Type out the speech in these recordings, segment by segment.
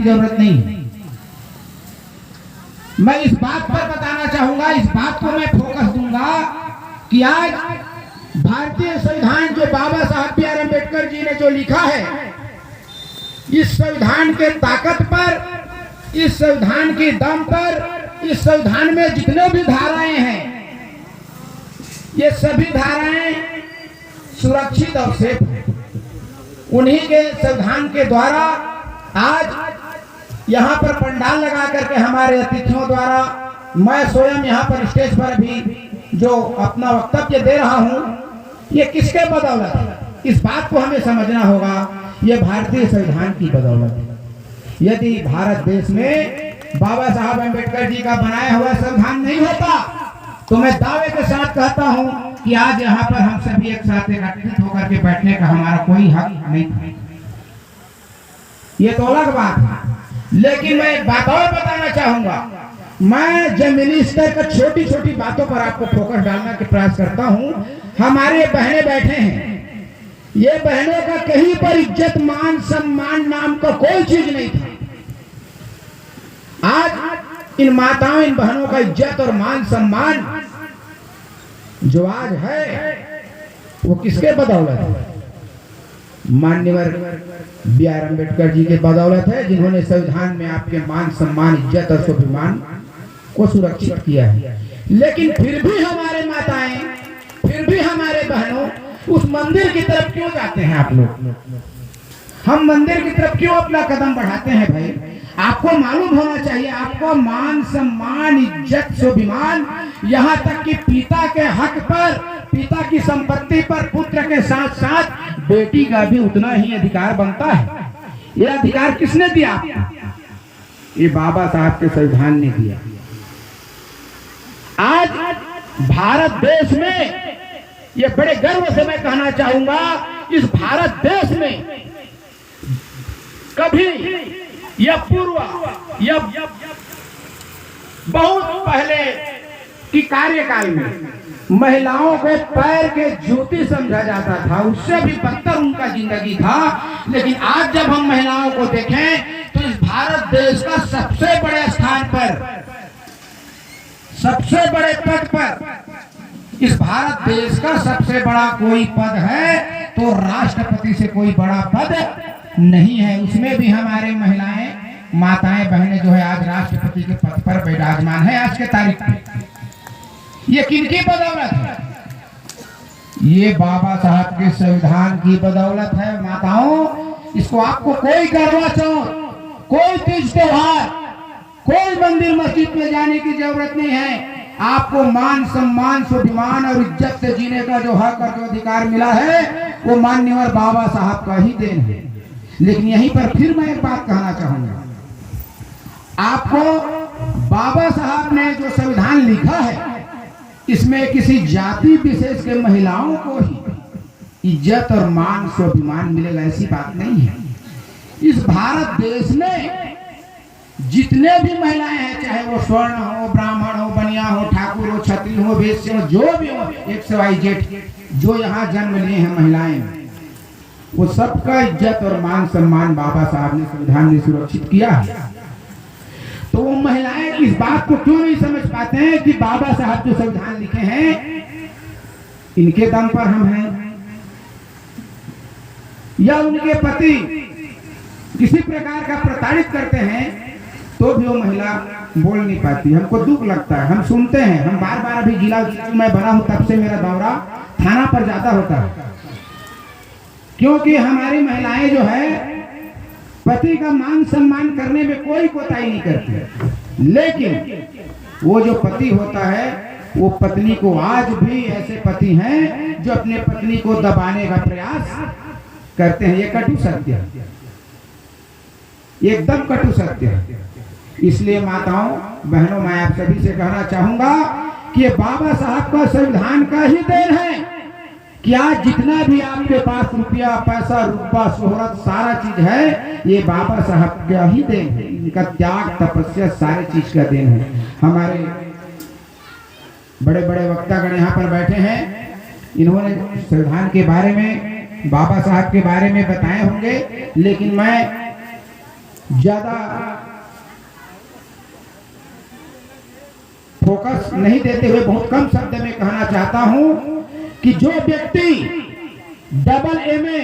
जरूरत नहीं है। मैं इस बात पर बताना चाहूंगा, इस बात को मैं फोकस दूंगा कि आज भारतीय संविधान जो बाबा साहब बी आर अम्बेडकर जी ने जो लिखा है, इस संविधान के ताकत पर, इस संविधान के दम पर, इस संविधान में जितने भी धाराएं हैं, ये सभी धाराएं सुरक्षित और सेफ हैं। उन्हीं के संविधान के द्वारा आज यहाँ पर पंडाल लगा करके हमारे अतिथियों द्वारा, मैं स्वयं यहाँ पर स्टेज पर भी जो अपना वक्तव्य दे रहा हूँ, ये किसके बदौलत है? इस बात को हमें समझना होगा, ये भारतीय संविधान की बदौलत है। यदि भारत देश में बाबा साहब अम्बेडकर जी का बनाया हुआ संविधान नहीं होता तो मैं दावे के साथ कहता हूं कि आज यहाँ पर हम सभी एक साथ एकत्रित होकर के बैठने का हमारा कोई हक नहीं था। ये तो अलग बात है, लेकिन मैं एक बात और बताना चाहूंगा। मैं जमीनी स्तर पर छोटी छोटी बातों पर आपको फोकस डालने का प्रयास करता हूं। हमारे बहनें बैठे हैं, ये बहनों का कहीं पर इज्जत मान सम्मान नाम का कोई चीज नहीं था। आज इन माताओं, इन बहनों का इज्जत और मान सम्मान जो आज है वो किसके बदौलत है? माननीय बी आर अम्बेडकर जी के बदौलत है, जिन्होंने संविधान में आपके मान सम्मान, इज्जत और स्वाभिमान को सुरक्षित किया है। लेकिन फिर भी हमारे माताएं, फिर भी हमारे बहनों उस मंदिर की तरफ क्यों जाते हैं? आप लोग, हम मंदिर की तरफ क्यों अपना कदम बढ़ाते हैं? भाई आपको मालूम होना चाहिए, आपको मान सम्मान, इज्जत, स्वाभिमान, यहाँ तक कि पिता के हक पर, पिता की संपत्ति पर पुत्र के साथ साथ बेटी का भी उतना ही अधिकार बनता है। ये अधिकार किसने दिया आपको? ये बाबा साहब के संविधान ने दिया। आज भारत देश में, ये बड़े गर्व से मैं कहना चाहूंगा, इस भारत देश में कभी यह पूर्व, यह बहुत पहले की कार्यकाल में महिलाओं को पैर के जूती समझा जाता था, उससे भी बदतर उनका जिंदगी था। लेकिन आज जब हम महिलाओं को देखें तो इस भारत देश का सबसे बड़े स्थान पर, सबसे बड़े पद पर, इस भारत देश का सबसे बड़ा कोई पद है तो राष्ट्रपति से कोई बड़ा पद नहीं है। उसमें भी हमारे महिलाएं, माताएं, बहनें जो है आज राष्ट्रपति के पद पर विराजमान है आज के तारीख में। ये किनकी बदौलत है? ये बाबा साहब के संविधान की बदौलत है माताओं। इसको आपको कोई करवा चौथ, कोई तीज त्योहार, कोई मंदिर मस्जिद में जाने की जरूरत नहीं है। आपको मान सम्मान, स्वाभिमान और इज्जत से जीने का जो हक और जो अधिकार मिला है वो माननीय बाबा साहब का ही देन है। लेकिन यहीं पर फिर मैं एक बात कहना चाहूंगा, आपको बाबा साहब ने जो संविधान लिखा है, इसमें किसी जाति विशेष के महिलाओं को ही इज्जत और मान स्वाभिमान मिलेगा ऐसी बात नहीं है। इस भारत देश में जितने भी महिलाएं हैं, चाहे वो स्वर्ण हो, ब्राह्मण हो, बनिया हो, ठाकुर हो, क्षत्रिय हो, वैश्य हो, जो भी हो, XYZ जो यहाँ जन्म लिए हैं महिलाएं, वो सबका इज्जत और मान सम्मान बाबा साहब ने संविधान ने सुरक्षित किया है। तो वो महिलाएं इस बात को क्यों नहीं समझ पाते हैं कि बाबा साहब जो संविधान लिखे हैं इनके दम पर हम हैं, या उनके पति किसी प्रकार का प्रताड़ित करते हैं तो भी वो महिला बोल नहीं पाती। हमको दुख लगता है, हम सुनते हैं, हम बार बार, अभी जिला मैं बना हूं तब से मेरा दौरा थाना पर ज्यादा होता है, क्योंकि हमारी महिलाएं जो है पति का मान सम्मान करने में कोई कोताही नहीं करती। लेकिन वो जो पति होता है वो पत्नी को, आज भी ऐसे पति हैं जो अपने पत्नी को दबाने का प्रयास करते हैं। ये कटु सत्य है, एकदम कटु सत्य है। इसलिए माताओं, बहनों, मैं आप सभी से कहना चाहूंगा कि ये बाबा साहब का संविधान का ही देन है कि आज जितना भी आपके पास रुपया, पैसा, रुपया, शोहरत, सारा चीज है, ये बाबा साहब का ही देन है। इनका त्याग, तपस्या, सारे चीज का देन है। हमारे बड़े बड़े वक्तागण यहाँ पर बैठे हैं, इन्होंने संविधान के बारे में, बाबा साहब के बारे में बताए होंगे, लेकिन मैं ज्यादा फोकस नहीं देते हुए बहुत कम शब्द में कहना चाहता हूं कि जो व्यक्ति double MA,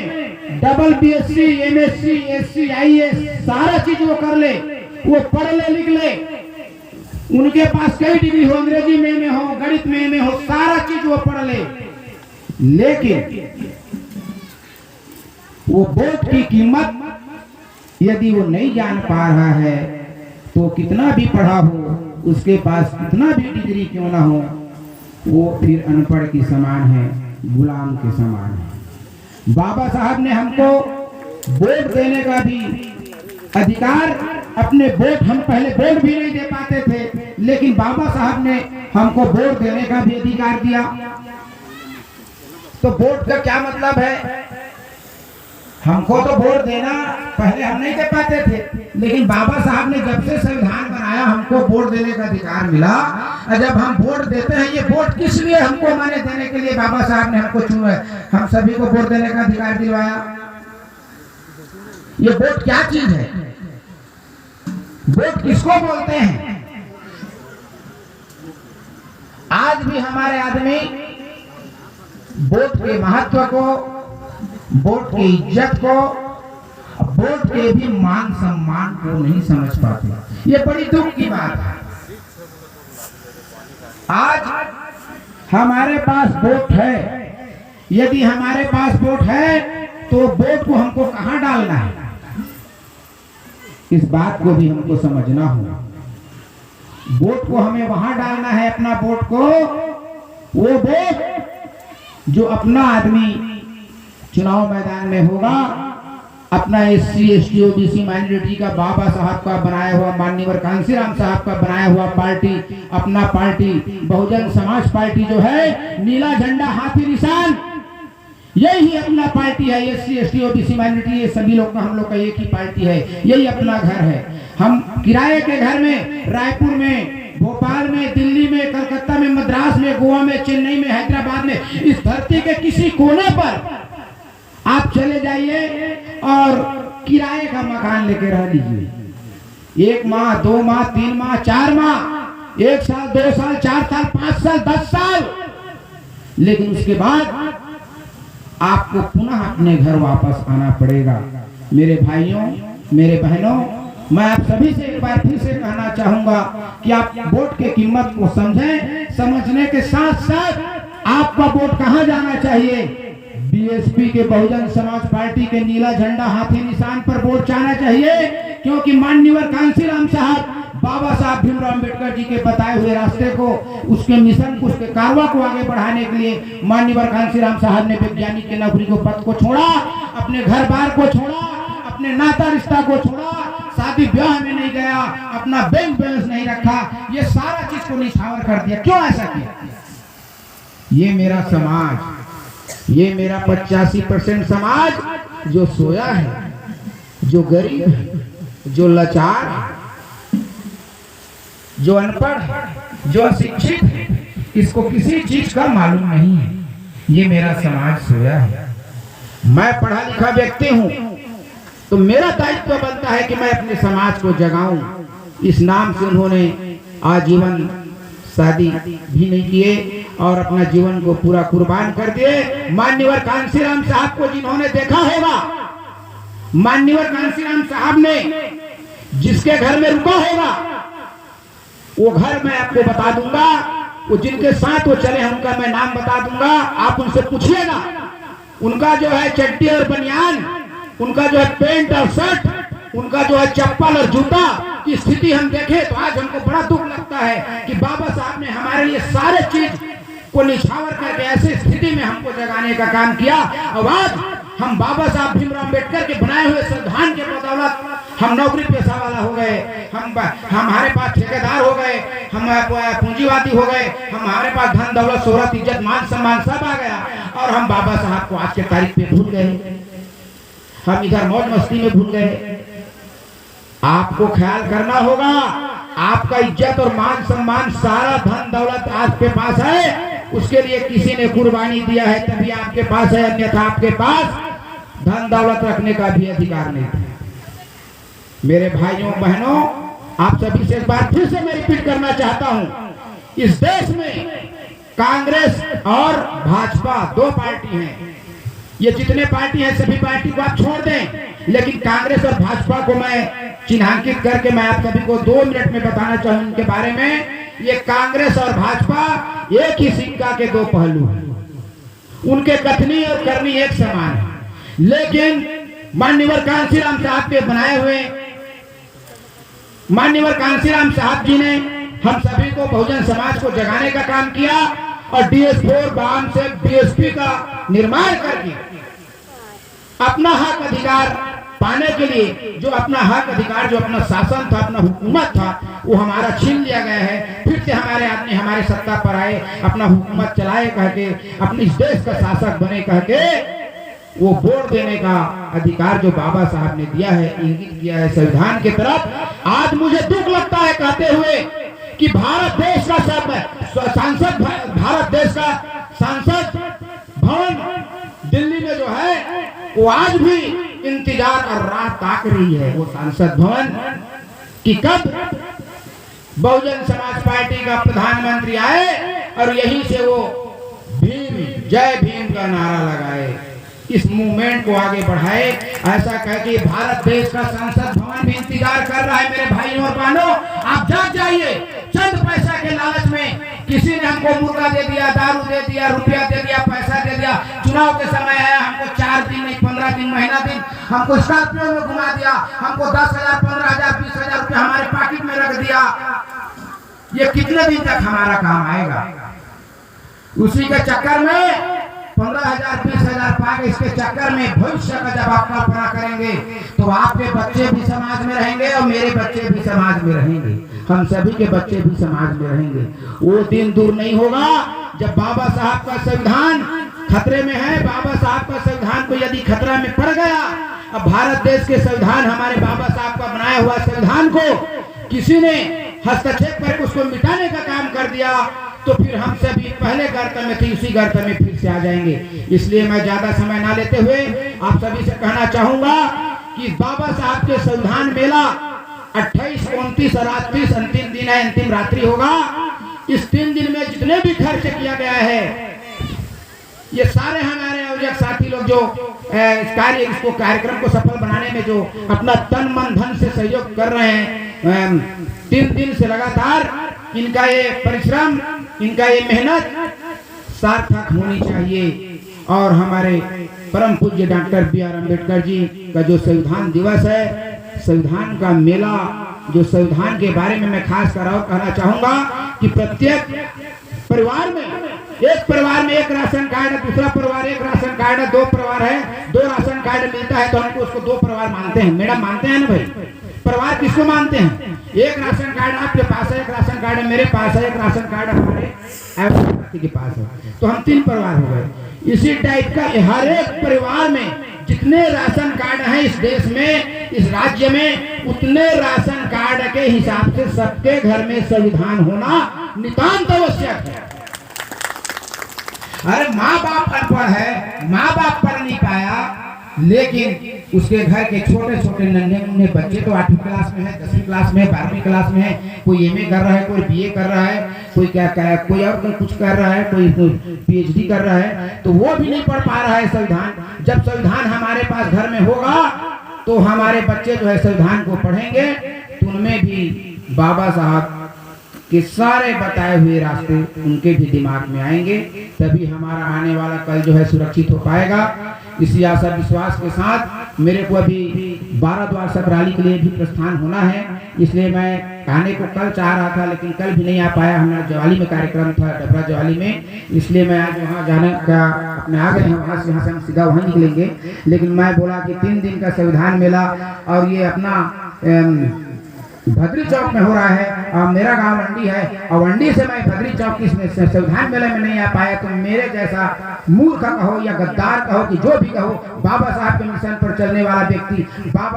double BSc, MSc, SC, IAS सारा चीज वो कर ले, वो पढ़ ले लिख ले, उनके पास कई डिग्री हो, अंग्रेजी में हो, गणित में हो, सारा चीज वो पढ़ ले, लेकिन वो वोट की कीमत यदि वो नहीं जान पा रहा है तो कितना भी पढ़ा हो, उसके पास कितना भी डिग्री क्यों ना हो, वो फिर अनपढ़ के समान है, गुलाम के समान है। बाबा साहब ने हमको वोट देने का भी अधिकार, अपने वोट हम पहले वोट भी नहीं दे पाते थे, लेकिन बाबा साहब ने हमको वोट देने का भी अधिकार दिया। तो वोट का क्या मतलब है? हमको तो वोट देना पहले हम नहीं दे पाते थे, लेकिन बाबा साहब ने जब से संविधान बनाया हमको वोट देने का अधिकार मिला। और जब हम वोट देते हैं, ये वोट किस लिए हमको माने देने के लिए बाबा साहब ने हमको चुना है, हम सभी को वोट देने का अधिकार दिलवाया। ये वोट क्या चीज है? वोट किसको बोलते हैं? आज भी हमारे आदमी वोट के महत्व को, वोट की इज्जत को, वोट के भी मान सम्मान को नहीं समझ पाते। ये बड़ी दुख की बात है। आज हमारे पास वोट है, यदि हमारे पास वोट है तो वोट को हमको कहां डालना है, इस बात को भी हमको समझना होगा। वोट को हमें वहां डालना है, अपना वोट को, वो वोट जो अपना आदमी चुनाव मैदान में होगा, अपना एससी, एसटी, ओबीसी माइनॉरिटी का बाबा साहब का बनाया हुआ, माननीय कांसीराम साहब का बनाया हुआ पार्टी, अपना पार्टी बहुजन समाज पार्टी जो है, नीला झंडा हाथी निशान, यही अपना पार्टी है। एससी, एसटी, ओबीसी माइनॉरिटी, ये सभी लोग का, हम लोग का एक ही पार्टी है, यही अपना घर है। हम किराए के घर में रायपुर में, भोपाल में, दिल्ली में, कलकत्ता में, मद्रास में, गोवा में, चेन्नई में, हैदराबाद में, इस धरती के किसी कोने पर आप चले जाइए और किराए का मकान लेके रह लीजिए। 1 माह, 2 माह, 3 माह, 4 माह, 1 साल, 2 साल, 4 साल, 5 साल, 10 साल, लेकिन उसके बाद आपको पुनः अपने घर वापस आना पड़ेगा। मेरे भाइयों, मेरे बहनों, मैं आप सभी से एक बार फिर से कहना चाहूंगा कि आप वोट की कीमत को समझें। समझने के साथ साथ आपका वोट कहां जाना चाहिए? बीएसपी के बहुजन समाज पार्टी के नीला झंडा हाथी निशान पर वोट जाना चाहिए, क्योंकि माननीय कांसीराम साहब, बाबा साहब भीमराव अम्बेडकर जी के बताए हुए रास्ते को, उसके मिशन को, उसके कारवा को आगे बढ़ाने के लिए माननीय कांसीराम साहब ने वैज्ञानिक के नौकरी को, पद को छोड़ा, अपने घर बार को छोड़ा, अपने नाता रिश्ता को छोड़ा, शादी ब्याह में नहीं गया, अपना बैंक बैलेंस नहीं रखा, ये सारा चीज को निछावर कर दिया। क्यों ऐसा किया? ये मेरा समाज, ये मेरा 85% समाज जो सोया है, जो गरीब है, जो लाचार है, जो अनपढ़ है, जो अशिक्षित है, इसको किसी चीज का मालूम नहीं है, ये मेरा समाज सोया है। मैं पढ़ा लिखा व्यक्ति हूं, तो मेरा दायित्व बनता है कि मैं अपने समाज को जगाऊं। इस नाम से उन्होंने आजीवन शादी भी नहीं किए और अपना जीवन को पूरा कुर्बान कर दिए। माननीय कांसीराम साहब को जिन्होंने देखा होगा, माननीय कांसीराम साहब ने जिसके घर में रुका होगा, वो घर मैं आपको बता दूंगा, वो जिनके साथ वो चले हैं उनका मैं नाम बता दूंगा, आप उनसे पूछिएगा। उनका जो है चड्डी और बनियान, उनका जो है पेंट और शर्ट, उनका जो है चप्पल और जूता की स्थिति हम देखें तो आज हमको बड़ा दुख लगता है कि बाबा साहब ने हमारे लिए सारे चीज को निछावर करके ऐसी स्थिति में हमको जगाने का काम किया। और आज हम बाबा साहब भीमराव अम्बेडकर के बनाए हुए संविधान के बदौलत हम नौकरी पेशा वाला हो गए, हमारे पास ठेकेदार हो गए, हम पूंजीवादी हो गए, हमारे पास धन दौलत शोहरत इज्जत मान सम्मान सब आ गया, और हम बाबा साहब को आज के तारीख पे भूल गए, हम इधर मौज मस्ती में भूल गए। आपको ख्याल करना होगा, आपका इज्जत और मान सम्मान, सारा धन दौलत आपके पास है, उसके लिए किसी ने कुर्बानी दिया है तभी आपके पास है, अन्यथा आपके पास धन दौलत रखने का भी अधिकार नहीं था। मेरे भाइयों बहनों, आप सभी से एक बार फिर से मैं रिपीट करना चाहता हूं, इस देश में कांग्रेस और भाजपा दो पार्टी हैं। ये जितने पार्टी हैं सभी पार्टी को आप छोड़ दें, लेकिन कांग्रेस और भाजपा को मैं चिन्हांकित करके मैं आप सभी को 2 मिनट में बताना चाहूँ इनके बारे में। ये कांग्रेस और भाजपा एक ही सिक्का के दो पहलू हैं, उनके कथनी और करनी एक समान है। लेकिन माननीय कांशीराम साहब के बनाए हुए माननीय कांशीराम साहब जी ने हम सभी को बहुजन समाज को जगाने का काम किया और DS4 बाम से DSP का निर्माण करके अपना हक अधिकार पाने के लिए, जो अपना हक अधिकार, जो अपना शासन था, अपना हुकूमत था, वो हमारा छीन लिया गया है। फिर से हमारे आदमी हमारे सत्ता पर आए, अपना हुकूमत चलाए कह के, अपने इस देश का शासक बने कह के, वो वोट देने का अधिकार जो बाबा साहब ने दिया है, इंगित किया है संविधान की तरफ। आज मुझे दुख लगता है कहते हुए कि भारत देश का सांसद, भारत देश का सांसद भवन दिल्ली में जो है वो आज भी इंतजार और राह ताक रही है, वो सांसद भवन कि कब बहुजन समाज पार्टी का प्रधानमंत्री आए और यहीं से वो भीम, जय भीम का नारा लगाए, इस मूवमेंट को आगे बढ़ाए। ऐसा कह के भारत देश का संसद भवन भी इंतजार कर रहा है। मेरे भाइयों और बहनों, आप जाग जाइए। चंद पैसा के लालच में किसी ने हमको मुर्गा दे दिया, दारू दे दिया, रुपया दे दिया, पैसा दे दिया। चुनाव के समय आया, हमको 4 दिन नहीं 15 दिन, महीना दिन हमको स्कॉर्पियो में घुमा दिया, हमको 10,000, 15,000, 20,000 रुपया हमारे पॉकेट में रख दिया। ये कितने दिन तक हमारा काम आएगा? उसी के चक्कर में 15,000, 20,000 पाके इसके चक्कर में भविष्य का जब आप कल्पना करेंगे तो आपके बच्चे भी समाज में रहेंगे और मेरे बच्चे भी समाज में रहेंगे, हम सभी के बच्चे भी समाज में रहेंगे। वो दिन दूर नहीं होगा जब बाबा साहब का संविधान खतरे में है। बाबा साहब का संविधान को यदि खतरा में पड़ गया, अब भारत देश के संविधान, हमारे बाबा साहब का बनाया हुआ संविधान को किसी ने हस्तक्षेप करके उसको मिटाने का काम कर दिया, तो फिर हम सभी पहले गर्त में थे, उसी गर्त में फिर से आ जाएंगे। इसलिए मैं ज्यादा समय ना लेते हुए आप सभी से कहना चाहूंगा कि बाबा साहब के संविधान मेला 28, 29 और 30 अंतिम दिन है, अंतिम रात्रि होगा। इस 3 दिन में जितने भी खर्च किया गया है, ये सारे हमारे आयोजक साथी लोग जो इसको कार्यक्रम को सफल बनाने में जो अपना तन मन धन से सहयोग कर रहे हैं, 3 दिन से लगातार इनका ये परिश्रम, इनका ये मेहनत सार्थक होनी चाहिए। और हमारे परम पूज्य डॉक्टर B.R. अम्बेडकर जी का जो संविधान दिवस है, संविधान का मेला, जो संविधान के बारे में मैं खास कर और कहना चाहूंगा कि प्रत्येक परिवार में, एक परिवार में एक राशन कार्ड है, दूसरा परिवार एक राशन कार्ड है, 2 परिवार है, 2 राशन कार्ड मिलता है तो हमको उसको 2 परिवार मानते हैं। मैडम मानते हैं ना भाई? परिवार किसको मानते हैं? एक राशन कार्ड आपके पास है, एक राशन कार्ड मेरे पास है, एक राशन कार्ड हमारे के पास है, तो हम 3 परिवार हो गए। इसी टाइप का हर एक परिवार में जितने राशन कार्ड हैं इस देश में, इस राज्य में, उतने राशन कार्ड के हिसाब से सबके घर में संविधान होना नितांत आवश्यक है। अरे माँ बाप अनपढ़ है, माँ बाप पढ़ नहीं पाया, लेकिन उसके घर के छोटे छोटे नन्हे मुन्ने बच्चे तो 8वीं क्लास में है, 10वीं क्लास में है, 12वीं क्लास में है, कोई MA कर रहा है, कोई BA कर रहा है, कोई क्या कोई और कुछ कर रहा है, कोई PhD कर रहा है, तो वो भी नहीं पढ़ पा रहा है संविधान। जब संविधान हमारे पास घर में होगा तो हमारे बच्चे जो है संविधान को पढ़ेंगे, तो उनमें भी बाबा साहब के सारे बताए हुए रास्ते उनके भी दिमाग में आएंगे, तभी हमारा आने वाला कल जो है सुरक्षित हो पाएगा। इसी आशा विश्वास के साथ मेरे को अभी 12 द्वार सतराली के लिए भी प्रस्थान होना है, इसलिए मैं आने को कल चाह रहा था लेकिन कल भी नहीं आ पाया। हमारा जवाली में कार्यक्रम था, डबरा जवाली में, इसलिए मैं आज वहाँ जाने का अपने आ गए हैं। वहाँ से हम सीधा वहाँ निकलेंगे, लेकिन मैं बोला कि 3 दिन का संविधान मेला और ये अपना भद्री चौक में हो रहा है और मेरा गांव वंडी है, और वंडी से मैं भद्री चौक की संविधान मेले में नहीं आ पाया, तो मेरे जैसा मूर्ख कहो या गद्दार कहो कि जो भी कहो, बाबा साहब के मिशन पर चलने वाला व्यक्ति बाबा